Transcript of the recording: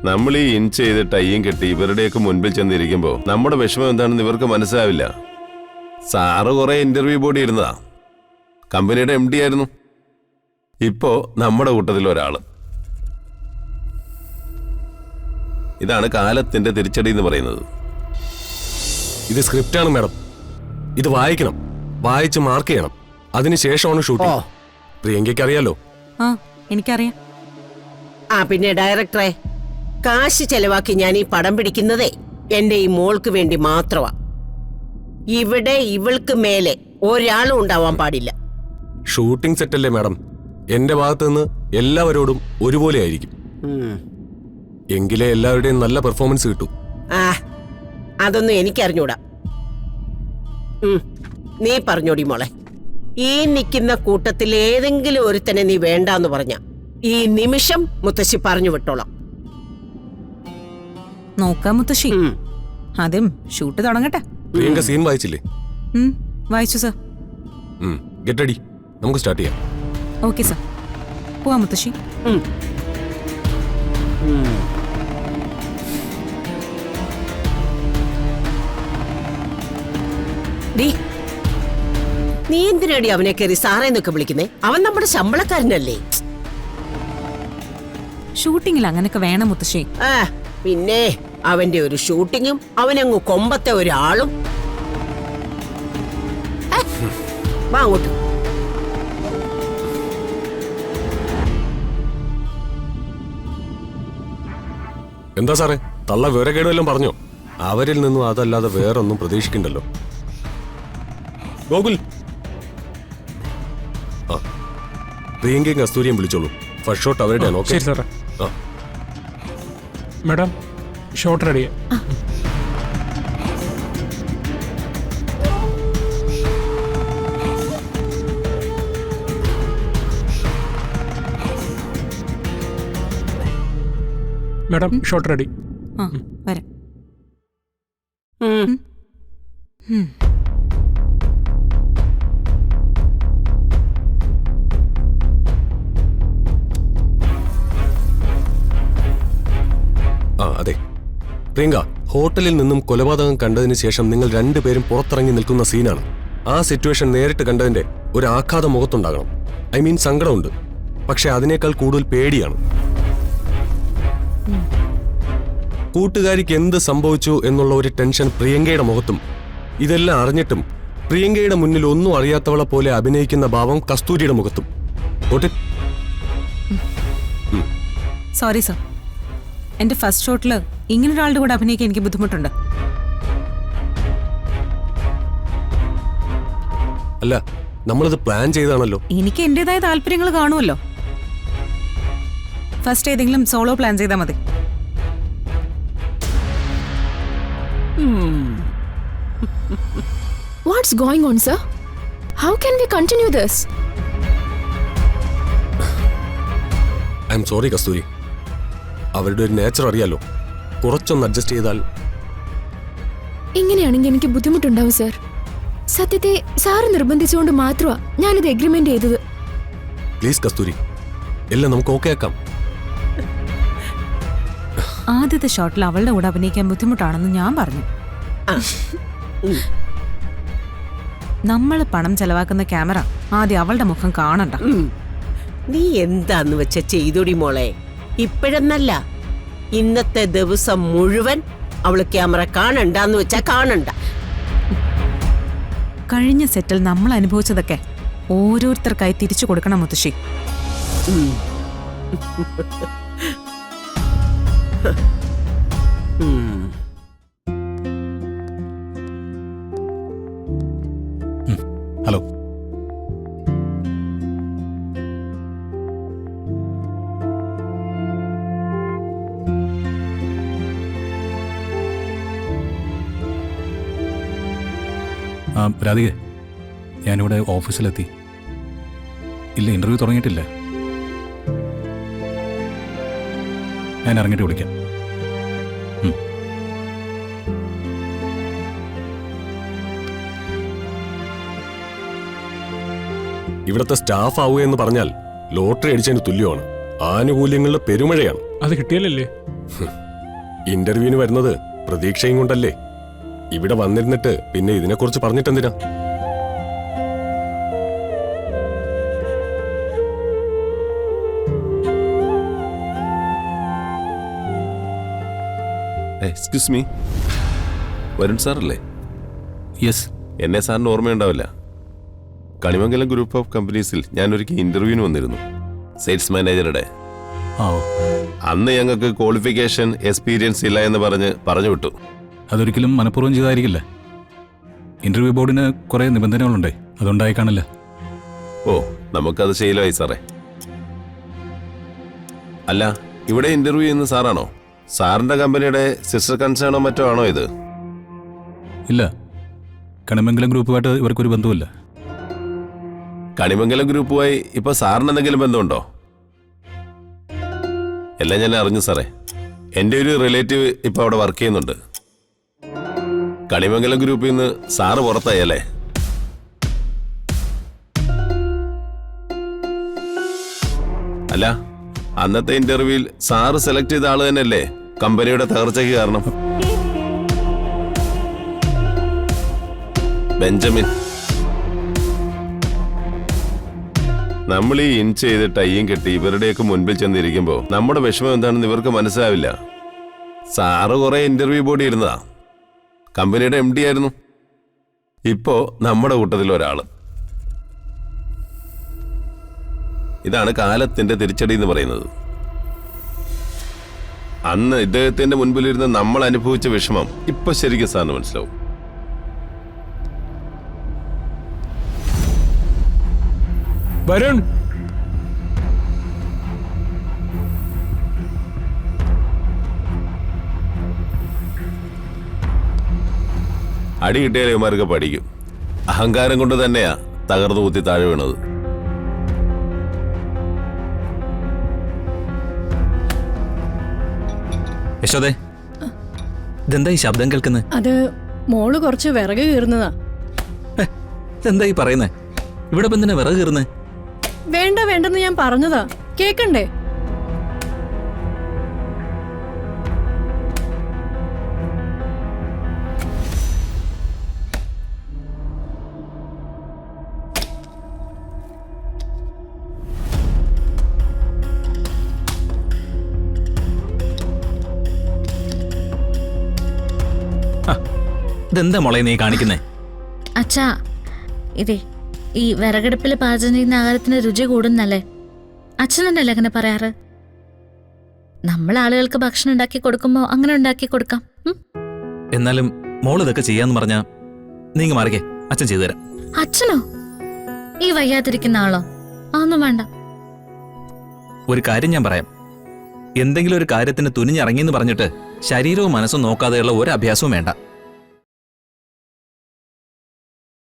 നമ്മൾ ഈ ഇൻ ചെയ്ത് ടൈയും കെട്ടി ഇവരുടെയൊക്കെ മുൻപിൽ ചെന്നിരിക്കുമ്പോൾ നമ്മുടെ വിഷമം എന്താണെന്ന് ഇവർക്ക് മനസ്സിലാവില്ല. സാറ് കുറെ ഇന്റർവ്യൂ ബോർഡ് ഇരുന്നതാ, കമ്പനിയുടെ MD ആയിരുന്നു. ഇപ്പോ നമ്മുടെ കൂട്ടത്തിൽ ഒരാള്. ഇതാണ് കാലത്തിന്റെ തിരിച്ചടി എന്ന് പറയുന്നത്. ഇത് സ്ക്രിപ്റ്റാണ് മാഡം. ഇത് വായിക്കണം, വായിച്ച് മാർക്ക് ചെയ്യണം, അതിനുശേഷമാണ് ഷൂട്ടിംഗ്. പ്രിയങ്കയ്ക്ക് അറിയാലോ. എനിക്കറിയാം. പിന്നെ ഡയറക്ടറെ, കാശ് ചെലവാക്കി ഞാൻ ഈ പടം പിടിക്കുന്നതേ എന്റെ ഈ മോൾക്ക് വേണ്ടി മാത്രമാ. ഇവിടെ ഇവൾക്ക് മേലെ ഒരാളും ഉണ്ടാവാൻ പാടില്ല. ഷൂട്ടിംഗ് സെറ്റല്ലേ മാഡം, എന്റെ ഭാഗത്ത് നിന്ന് എല്ലാവരോടും ഒരുപോലെ ആയിരിക്കും. എങ്കിലേ എല്ലാവരുടെയും നല്ല പെർഫോമൻസ് കിട്ടൂ. അതൊന്നും എനിക്കറിഞ്ഞൂടാ. നീ പറഞ്ഞോടി മോളെ, ഈ നിൽക്കുന്ന കൂട്ടത്തിൽ ഏതെങ്കിലും ഒരുത്തനെ നീ വേണ്ടാന്ന് പറഞ്ഞ ഈ നിമിഷം മുത്തശ്ശി പറഞ്ഞു വിട്ടോളാം. നോക്കാം മുത്തശ്ശി, ആദ്യം ഷൂട്ട് തുടങ്ങട്ടെ. പ്രിയങ്ക സീൻ വായിച്ചില്ലേ? വായിച്ചു സർ. ഗെറ്റ് റെഡി, നമുക്ക് സ്റ്റാർട്ട് ചെയ്യാം. ഓക്കെ സർ, പോവാം മുത്തശ്ശി. നീ എന്തിനാടി അവനെ കയറി സാറേന്നൊക്കെ വിളിക്കുന്നേ? അവൻ നമ്മുടെ ശമ്പളക്കാരനല്ലേ. ഷൂട്ടിങ്ങിൽ അങ്ങനൊക്കെ വേണം മുത്തശ്ശി. പിന്നെ അവന്റെ ഒരു ഷൂട്ടിങ്ങും അവനങ്ങ് കൊമ്പത്തെ ഒരാളും. വാ അങ്ങോട്ട്. എന്താ സാറേ, തള്ള വിവരക്കേടുമെല്ലാം പറഞ്ഞോ? അവരിൽ നിന്നും അതല്ലാതെ വേറൊന്നും പ്രതീക്ഷിക്കണ്ടല്ലോ. ഗോകുൽ, പ്രിയങ്കയും കസ്തൂരിയും വിളിച്ചോളൂ. ഫസ്റ്റ് ഷോട്ട് അവരുടെ. ശരി സാറേ. Madam, shot ready. Madam, shot ready. വരാം. അതെ പ്രിയങ്ക, ഹോട്ടലിൽ നിന്നും കൊലപാതകം കണ്ടതിന് ശേഷം നിങ്ങൾ രണ്ടുപേരും പുറത്തിറങ്ങി നിൽക്കുന്ന സീനാണ്. ആ സിറ്റുവേഷൻ നേരിട്ട് കണ്ടതിന്റെ ഒരു ആഘാതം മുഖത്തുണ്ടാകണം. ഐ മീൻ സങ്കടമുണ്ട്, പക്ഷെ അതിനേക്കാൾ കൂടുതൽ പേടിയാണ്. കൂട്ടുകാരിക്ക് എന്ത് സംഭവിച്ചു എന്നുള്ള ഒരു ടെൻഷൻ പ്രിയങ്കയുടെ മുഖത്തും. ഇതെല്ലാം അറിഞ്ഞിട്ടും പ്രിയങ്കയുടെ മുന്നിൽ ഒന്നും അറിയാത്തവളെ പോലെ അഭിനയിക്കുന്ന ഭാവം കസ്തൂരിയുടെ മുഖത്തും. സോറി സർ, എന്റെ ഫസ്റ്റ് ഷോട്ടില് ഇങ്ങനൊരാളുടെ കൂടെ അഭിനയിക്കാൻ എനിക്ക് ബുദ്ധിമുട്ടുണ്ട്. അല്ല, നമ്മളിത് പ്ലാൻ ചെയ്താണല്ലോ. എനിക്ക് എന്റേതായ താല്പര്യങ്ങൾ കാണുമല്ലോ. ഫസ്റ്റ് ഏതെങ്കിലും സോളോ പ്ലാൻ ചെയ്താൽ മതി. What's going on, sir? How can we continue this? I'm sorry, കസ്തൂരി. അവരുടെ ഒരു നേച്ചർ അറിയാലോ. കുറച്ചൊന്ന് അഡ്ജസ്റ്റ് ചെയ്താൽ. ഇങ്ങനെയാണെങ്കിൽ എനിക്ക് ബുദ്ധിമുട്ടുണ്ടാവും സർ. സത്യത്തെ സാറ് നിർബന്ധിച്ചുകൊണ്ട് മാത്രമാ ഞാനിത് എഗ്രിമെന്റ് ചെയ്തത്. പ്ലീസ് കസ്തൂരി, എല്ലാം നമുക്ക് ഓക്കെ ആക്കാം. ആദ്യത്തെ ഷോട്ടിൽ അവളുടെ കൂടെ അഭിനയിക്കാൻ ബുദ്ധിമുട്ടാണെന്ന് ഞാൻ പറഞ്ഞു. നമ്മൾ പണം ചെലവാക്കുന്ന ക്യാമറ ആദ്യം അവളുടെ മുഖം കാണണ്ട. നീ എന്താന്ന് വെച്ച ചെയ്തോടി മോളെ. ഇപ്പോഴെന്നല്ല, ഇന്നത്തെ ദിവസം മുഴുവൻ അവള് ക്യാമറ കാണണ്ടെന്ന് വെച്ചാ കാണണ്ട. കഴിഞ്ഞ സെറ്റിൽ നമ്മൾ അനുഭവിച്ചതൊക്കെ ഓരോരുത്തർക്കായി തിരിച്ചു കൊടുക്കണം മുത്തശ്ശി. ഹലോ. രാധികെ, ഞാനിവിടെ ഓഫീസിലെത്തി. ഇല്ല, ഇന്റർവ്യൂ തുടങ്ങിയിട്ടില്ല. ഞാൻ ഇറങ്ങിയിട്ട് വിളിക്കാം. ഇവിടുത്തെ സ്റ്റാഫ് ആവുക എന്ന് പറഞ്ഞാൽ ലോട്ടറി അടിച്ചതിന് തുല്യമാണ്. ആനുകൂല്യങ്ങളുടെ പെരുമഴയാണ്. അത് കിട്ടിയാലല്ലേ. ഇന്റർവ്യൂവിന് വരുന്നത് പ്രതീക്ഷയും കൊണ്ടല്ലേ? ഇവിടെ വന്നിരുന്നിട്ട് പിന്നെ ഇതിനെക്കുറിച്ച് പറഞ്ഞിട്ടെന്തിനാ? എക്സ്ക്യൂസ് മീ, വരുൺ സാറല്ലേ? യെസ്. എന്നെ സാറിന് ഓർമ്മയുണ്ടാവില്ല. കണിമംഗലം ഗ്രൂപ്പ് ഓഫ് കമ്പനീസിൽ ഞാനൊരിക്കൽ ഇന്റർവ്യൂവിന് വന്നിരുന്നു, സെയിൽസ് മാനേജറുടെ. ആ ഓ, അന്ന് ഞങ്ങൾക്ക് ക്വാളിഫിക്കേഷൻ എക്സ്പീരിയൻസ് ഇല്ല എന്ന് പറഞ്ഞു വിട്ടു. അതൊരിക്കലും മനഃപൂർവ്വം ചെയ്തായിരിക്കില്ല. ഇന്റർവ്യൂ ബോർഡിന് കുറേ നിബന്ധനകളുണ്ട്, അതുണ്ടായി കാണില്ല. ഓ, നമുക്കത് ശീലമായി സാറേ. അല്ല, ഇവിടെ ഇന്റർവ്യൂ ചെയ്യുന്ന സാറാണോ? സാറിന്റെ കമ്പനിയുടെ സിസ്റ്റർ കൺസേണോ മറ്റോ ആണോ ഇത്? ഇല്ല, കണിമംഗലം ഗ്രൂപ്പുമായിട്ട് ഇവർക്കൊരു ബന്ധവുമില്ല. കണിമംഗലം ഗ്രൂപ്പുമായി ഇപ്പൊ സാറിന് എന്തെങ്കിലും ബന്ധമുണ്ടോ? എല്ലാം ഞാൻ അറിഞ്ഞു സാറേ. എൻ്റെ ഒരു റിലേറ്റീവ് ഇപ്പൊ അവിടെ വർക്ക് ചെയ്യുന്നുണ്ട്. കണിമംഗലം ഗ്രൂപ്പിൽ നിന്ന് സാറ് പുറത്തായി അല്ലേ? അല്ല, അന്നത്തെ ഇന്റർവ്യൂവിൽ സാറ് സെലക്ട് ചെയ്ത ആള് തന്നെയല്ലേ കമ്പനിയുടെ തകർച്ചയ്ക്ക് കാരണം? ബെഞ്ചമിൻ. നമ്മൾ ഈ ഇൻ ചെയ്ത് ടൈയും കെട്ടി ഇവരുടെയൊക്കെ മുൻപിൽ ചെന്നിരിക്കുമ്പോ നമ്മുടെ വിഷമം എന്താണെന്ന് ഇവർക്ക് മനസ്സിലാവില്ല. സാറ് കുറെ ഇന്റർവ്യൂ ബോർഡ് ഇരുന്നതാ, കമ്പനിയുടെ MD ആയിരുന്നു. ഇപ്പോ നമ്മുടെ കൂട്ടത്തിൽ ഒരാള്. ഇതാണ് കാലത്തിന്റെ തിരിച്ചടി എന്ന് പറയുന്നത്. അന്ന് ഇദ്ദേഹത്തിന്റെ മുൻപിലിരുന്ന് നമ്മൾ അനുഭവിച്ച വിഷമം ഇപ്പൊ ശരിക്കും സാറിന് മനസ്സിലാവും. വരുൺ, അടി കിട്ടിയാൽ ഇവന്മാർക്ക് പഠിക്കും. അഹങ്കാരം കൊണ്ട് തന്നെയാ തകർന്നു കുത്തി താഴെ വീണത്. യശോദേ, ഇതെന്താ ഈ ശബ്ദം കേൾക്കുന്നത്? അത് മോള് കുറച്ച് വിറക് കീറുന്നതാ. ഇതെന്താ ഈ പറയുന്നേ? ഇവിടെ ഇപ്പൊ എന്തിനാ വിറക് കീറുന്നേ? വേണ്ട വേണ്ടെന്ന് ഞാൻ പറഞ്ഞതാ, കേക്കണ്ടേ? ഇതെന്താ മോളെ നീ കാണിക്കുന്നേ? അച്ഛാ, ഇതേ ഈ വിറകടുപ്പിൽ പാചകം ചെയ്യുന്ന ആഹാരത്തിന് രുചി കൂടുന്നല്ലേ അച്ഛൻ തന്നെയല്ലേ അങ്ങനെ പറയാറ്? നമ്മൾ ആളുകൾക്ക് ഭക്ഷണം ഉണ്ടാക്കി കൊടുക്കുമ്പോ അങ്ങനെ ഉണ്ടാക്കി കൊടുക്കാം. എന്നാലും മോൾ ഇതൊക്കെ ചെയ്യാന്ന് പറഞ്ഞാ നീങ്ങ മാറിക്കേ, അച്ഛൻ ചെയ്തു തരാം. അച്ഛനോ? ഈ വയ്യാതിരിക്കുന്ന ആളോ? അതൊന്നും വേണ്ട. ഒരു കാര്യം ഞാൻ പറയാം, എന്തെങ്കിലും ഒരു കാര്യത്തിന് തുനിഞ്ഞിറങ്ങിയെന്ന് പറഞ്ഞിട്ട് ശരീരവും മനസ്സും നോക്കാതെയുള്ള ഒരു അഭ്യാസവും വേണ്ട.